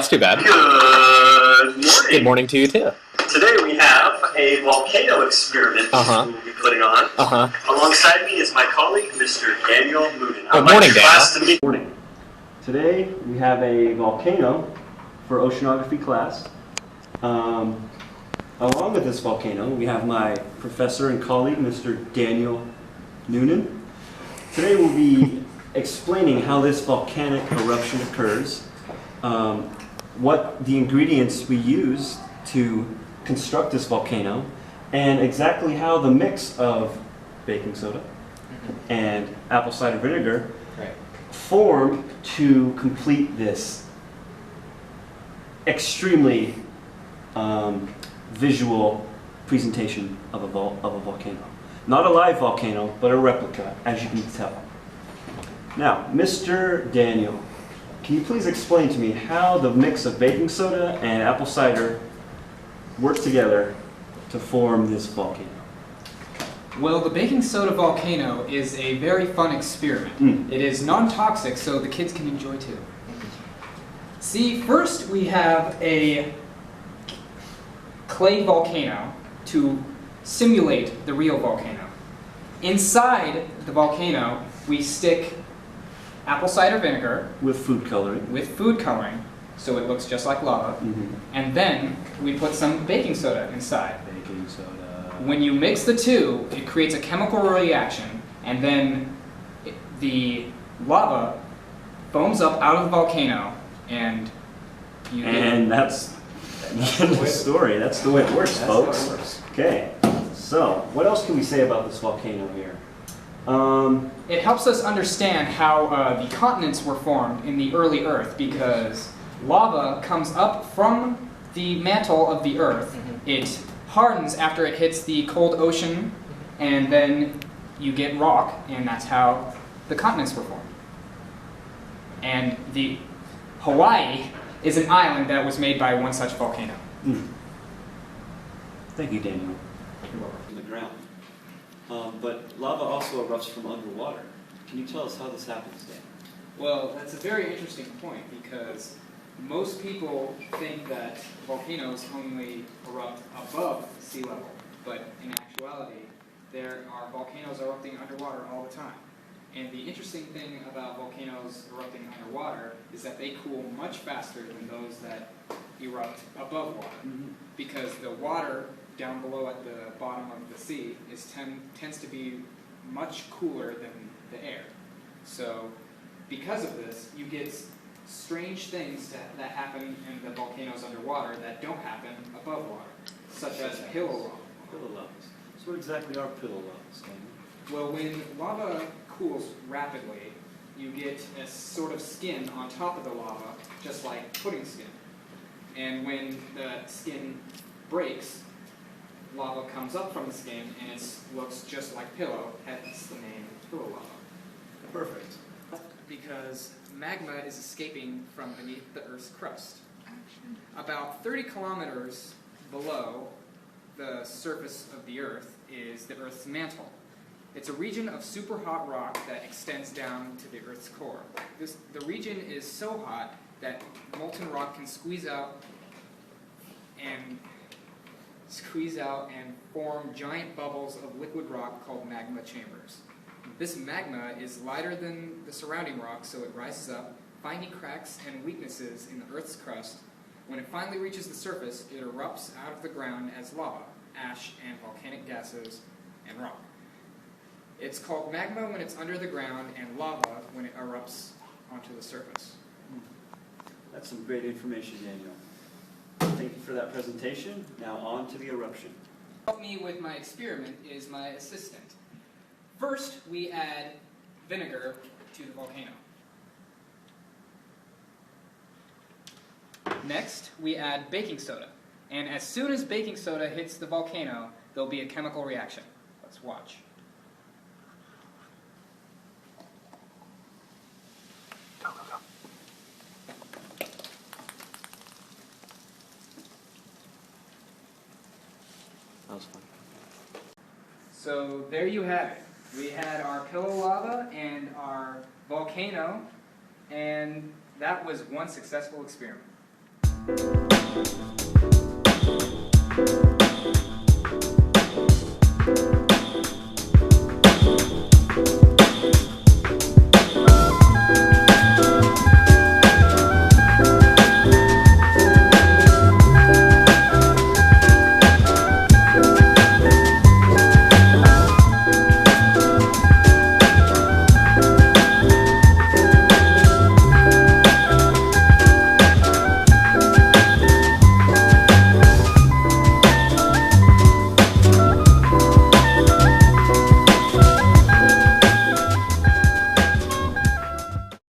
that's too bad. Good morning. Good morning to you too. Today we have a volcano experiment we'll be putting on. Alongside me is my colleague, Mr. Daniel Moonen. Good morning, Daniel. Good morning. Today we have a volcano for oceanography class. Along with this volcano, we have my professor and colleague, Mr. Daniel Noonan. Today we'll be explaining how this volcanic eruption occurs, what the ingredients we use to construct this volcano, and exactly how the mix of baking soda and apple cider vinegar form to complete this extremely visual presentation of a volcano. Not a live volcano, but a replica, as you can tell. Now, Mr. Daniel, can you please explain to me how the mix of baking soda and apple cider work together to form this volcano? Well, the baking soda volcano is a very fun experiment. It is non-toxic, so the kids can enjoy too. See, first we have a clay volcano to simulate the real volcano. Inside the volcano, we stick apple cider vinegar With food coloring. So it looks just like lava. And then we put some baking soda inside. Baking soda. When you mix the two, it creates a chemical reaction, and then the lava foams up out of the volcano, and you And that's the end of the story. That's the way it works, folks. Okay, so what else can we say about this volcano here? It helps us understand how the continents were formed in the early Earth, because lava comes up from the mantle of the Earth. It hardens after it hits the cold ocean, and then you get rock, and that's how the continents were formed. And the Hawaii is an island that was made by one such volcano. Thank you, Daniel. In the ground. But lava also erupts from underwater. Can you tell us how this happens, Dan? Well, that's a very interesting point, because most people think that volcanoes only erupt above sea level, but in actuality, there are volcanoes erupting underwater all the time. And the interesting thing about volcanoes erupting underwater is that they cool much faster than those that erupt above water, because the water down below at the bottom of the sea tends to be much cooler than the air. So because of this, you get strange things that happen in the volcanoes underwater that don't happen above water, such as pillow lava. Pillow lavas. So what exactly are pillow lavas, Daniel? Well, when lava cools rapidly, you get a sort of skin on top of the lava, just like pudding skin. And when the skin breaks, lava comes up from the skin, and it looks just like pillow, hence the name pillow lava. Perfect. Because magma is escaping from beneath the Earth's crust. About 30 kilometers below the surface of the Earth is the Earth's mantle. It's a region of super hot rock that extends down to the Earth's core. The region is so hot that molten rock can squeeze out and form giant bubbles of liquid rock called magma chambers. This magma is lighter than the surrounding rock, so it rises up, finding cracks and weaknesses in the Earth's crust. When it finally reaches the surface, it erupts out of the ground as lava, ash, and volcanic gases, and rock. It's called magma when it's under the ground, and lava when it erupts onto the surface. That's some great information, Daniel. Thank you for that presentation. Now on to the eruption. Help me with my experiment is my assistant. First, we add vinegar to the volcano. Next, we add baking soda. And as soon as baking soda hits the volcano, there'll be a chemical reaction. Let's watch. Go, go, go. That was fun. So there you have it. We had our pillow lava and our volcano, and that was one successful experiment. Bye.